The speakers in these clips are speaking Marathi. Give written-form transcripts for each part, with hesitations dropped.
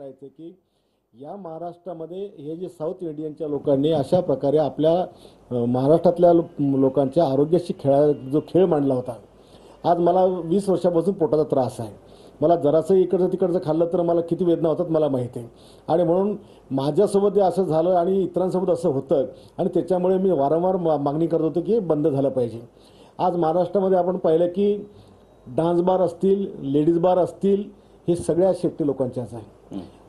सांगायचं की या महाराष्ट्रामध्ये हे जे साऊथ इंडियनच्या लोकांनी अशा प्रकारे आपल्या महाराष्ट्रातल्या लोकांच्या आरोग्याशी जो खेळ मांडला होता. आज मला 20 वर्षापासून पोटाचा त्रास आहे. मला जरासं इकडचं तिकडचं खाल्लं तर मला किती वेदना होतात मला माहिती आहे. आणि म्हणून माझ्यासोबत असं झालं आणि इतरांसोबत असं होतं आणि त्याच्यामुळे मी वारंवार मागणी करत होतो की बंद झालं पाहिजे. आज महाराष्ट्रामध्ये आपण पाहिलं की डान्स बार असतील, लेडीज बार असतील, हे सगळ्या शेट्टी लोकांच्याच आहे.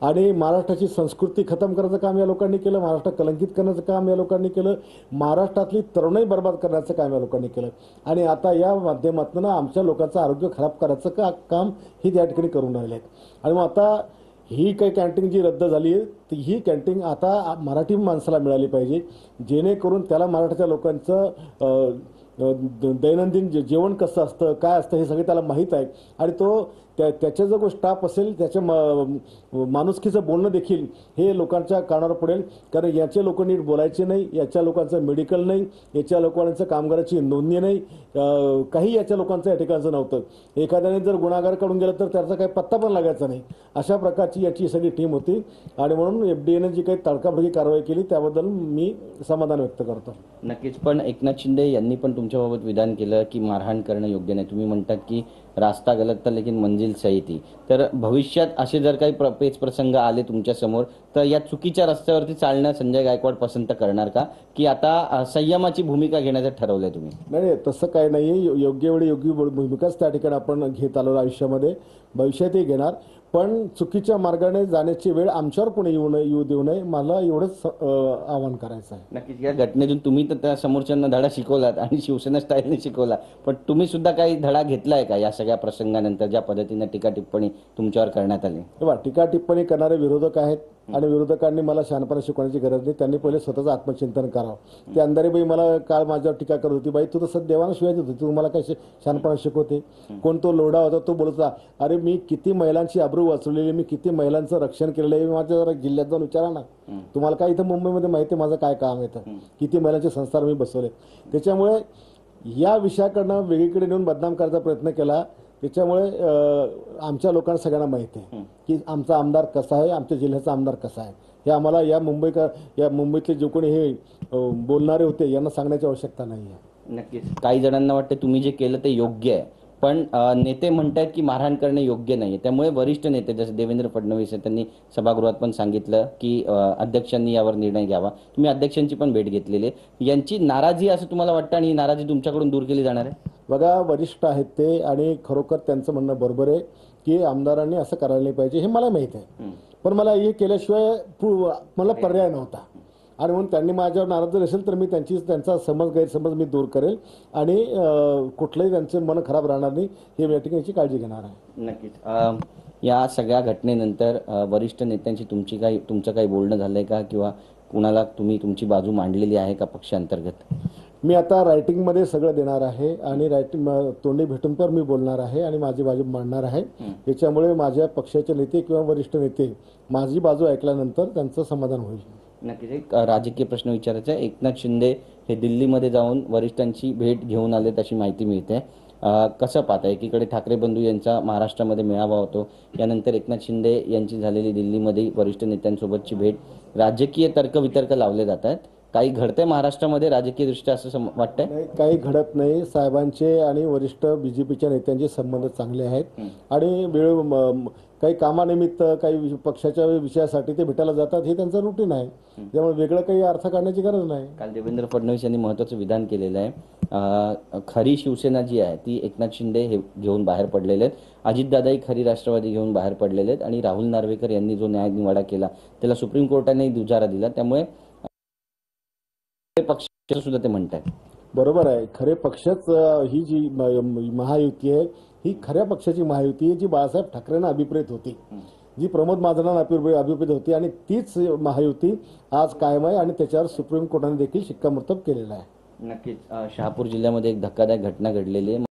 आणि महाराष्ट्राची संस्कृती खतम करायचं काम या लोकांनी केलं, महाराष्ट्र कलंकित करण्याचं काम या लोकांनी केलं, महाराष्ट्रातली तरुणाई बर्बाद करण्याचं काम या लोकांनी केलं. आणि आता या माध्यमातून आमच्या लोकांचं आरोग्य खराब करायचं काम ही त्या ठिकाणी करून राहिले आहेत. आणि मग आता ही काही कॅन्टीन जी रद्द झाली आहे ती ही कॅन्टीन आता मराठी माणसाला मिळाली पाहिजे, जेणेकरून त्याला मराठीच्या लोकांचं दैनंदिन जेवण कसं असतं, काय असतं हे सगळे त्याला माहीत आहे. आणि तो त्याचा जो स्टाफ असेल त्याच्या माणुसकीचं बोलणं देखील हे लोकांच्या कानावर पडेल. कारण याचे लोक नीट बोलायचे नाही, याच्या लोकांचं मेडिकल नाही, याच्या लोकांचं कामगाराची नोंदणी नाही, काही याच्या लोकांचं या ठिकाणचं नव्हतं. एखाद्याने जर गुन्हेगार काढून गेलं तर त्याचा काही पत्ता पण लागायचा नाही. अशा प्रकारची याची सगळी टीम होती. आणि म्हणून FDAने जी काही तडकाफडकी कारवाई केली त्याबद्दल मी समाधान व्यक्त करतो. नक्कीच. पण एकनाथ शिंदे यांनी पण तुमच्याबाबत विधान केलं की मारहाण करणं योग्य नाही. तुम्ही म्हणतात की रास्ता गलत था लेकिन मंजिल सही थी. तर भविष्यात असे जर काही पेच प्रसंग आले तुमच्या समोर तर या चुकीच्या रस्त्यावरती चालणं संजय गायकवाड पसंत करणार का, की आता संयमाची भूमिका घेण्याचं ठरवलंय तुम्ही? नाही, तसं काही नाही. योग्य वेळी योग्य भूमिकाच त्या ठिकाणी आपण घेत आलो आयुष्यामध्ये, भविष्यातही घेणार. पण चुकीच्या मार्गाने जाण्याची वेळ आमच्यावर कोणी येऊ देऊ नये, मला एवढंच आवाहन करायचं आहे. नक्कीच. या घटनेतून तुम्ही तर त्या समोरच्यांना धडा शिकवलात आणि शिवसेना स्टाईलने शिकवला, पण तुम्ही सुद्धा काही धडा घेतलाय का या सगळ्या प्रसंगानंतर ज्या पद्धतीने टीका टिप्पणी तुमच्यावर करण्यात आली? टीका टिप्पणी करणारे विरोधक आहेत आणि विरोधकांनी मला शहाणपणा शिकवण्याची गरज नाही. त्यांनी पहिले स्वतःचं आत्मचिंतन करावं. ती अंधारीबाई मला काल माझ्यावर टीका करत होती, बाई तू तर देवाना शिवाय देत होती, तू मला काय शहाणपणा शिकवते? कोण तो लोढा होता तो बोलत होता, अरे मी किती महिलांची आबरू वाचवलेली, मी किती महिलांचं रक्षण केलेलं आहे. माझ्या जिल्ह्यात जाऊन विचारा ना, तुम्हाला काय इथं मुंबईमध्ये माहिती आहे माझं काय काम येतं, किती महिलांचे संस्कार मी बसवले. त्याच्यामुळे या विषयाकडनं वेगळीकडे नेऊन बदनाम करायचा प्रयत्न केला. त्याच्यामुळे आमच्या लोकांना सगळ्यांना माहिती आहे की आमचा आमदार कसा आहे, आमच्या जिल्ह्याचा आमदार कसा आहे. हे आम्हाला या मुंबईतले जे कोणी हे बोलणारे होते यांना सांगण्याची आवश्यकता नाही आहे. नक्कीच. काही जणांना वाटतं तुम्ही जे केलं ते योग्य आहे, पण नेते म्हणतात की मारहाण करणे योग्य नाही. त्यामुळे वरिष्ठ नेते जसे देवेंद्र फडणवीस त्यांनी सभागृहात पण सांगितलं की अध्यक्षांनी यावर निर्णय घ्यावा. तुम्ही अध्यक्षांची पण भेट घेतलेली आहे. यांची नाराजी असं तुम्हाला वाटतं आणि ही नाराजी तुमच्याकडून दूर केली जाणार आहे? बघा, वरिष्ठ आहेत ते आणि खरोखर त्यांचं म्हणणं बरोबर आहे की आमदारांनी असं करायला नाही पाहिजे, हे मला माहीत आहे. पण मला हे केल्याशिवाय मला पर्याय नव्हता. आणि म्हणून त्यांनी माझ्यावर नाराज जर असेल तर मी त्यांचा गैरसमज मी दूर करेल आणि कुठलंही त्यांचं मन खराब राहणार नाही, हे या ठिकाणी काळजी घेणार आहे. नक्कीच. या सगळ्या घटनेनंतर वरिष्ठ नेत्यांशी तुमचं काही बोलणं झालंय का, किंवा कुणाला तुम्ही तुमची बाजू मांडलेली आहे का पक्षांतर्गत? मी आता रायटिंगमध्ये सगळं देणार आहे आणि तोंडी भेटून पण मी बोलणार आहे आणि माझी बाजू मांडणार आहे. त्याच्यामुळे माझ्या पक्षाचे नेते किंवा वरिष्ठ नेते माझी बाजू ऐकल्यानंतर त्यांचं समाधान होईल. नक्कीच. एक राजकीय प्रश्न विचारायचा आहे. एकनाथ शिंदे हे दिल्लीमध्ये जाऊन वरिष्ठांची भेट घेऊन आले अशी माहिती मिळते. कसं पाहता? एकीकडे ठाकरे बंधू यांचा महाराष्ट्रामध्ये मेळावा होतो, यानंतर एकनाथ शिंदे यांची झालेली दिल्लीमध्ये वरिष्ठ नेत्यांसोबतची भेट, राजकीय तर्कवितर्क लावले जात आहेत. काही घडतंय महाराष्ट्रामध्ये राजकीय दृष्ट्या असं वाटतंय? नाही, काही घडत नाही. साहेबांचे आणि वरिष्ठ BJPच्या नेत्यांचे संबंध चांगले आहेत आणि काही कामानिमित्त काही पक्षाच्या विषयासाठी ते भेटायला जातात, हे त्यांचं रुटीन आहे. त्यामुळे वेगळं काही अर्थ काढण्याची गरज नाही. काल देवेंद्र फडणवीस यांनी महत्त्वाचं विधान केलेलं आहे. खरी शिवसेना जी आहे ती एकनाथ शिंदे हे घेऊन बाहेर पडलेले आहेत, अजितदादाही खरी राष्ट्रवादी घेऊन बाहेर पडलेले आहेत आणि राहुल नार्वेकर यांनी जो न्यायनिवाडा केला त्याला सुप्रीम कोर्टाने दुजारा दिला. त्यामुळे पक्ष सुद्धा ते म्हणतात. बरोबर आहे. खरे पक्षच ही जी महायुती आहे ही खऱ्या पक्षाची महायुती आहे, जी बाळासाहेब ठाकरेंना अभिप्रेत होती, जी प्रमोद महाजनांना अभिप्रेत होती आणि तीच महायुती आज कायम आहे आणि त्याच्यावर सुप्रीम कोर्टाने देखील शिक्कामोर्तब केलेला आहे. नक्कीच. शहापूर जिल्ह्यामध्ये एक धक्कादायक घटना घडलेली आहे.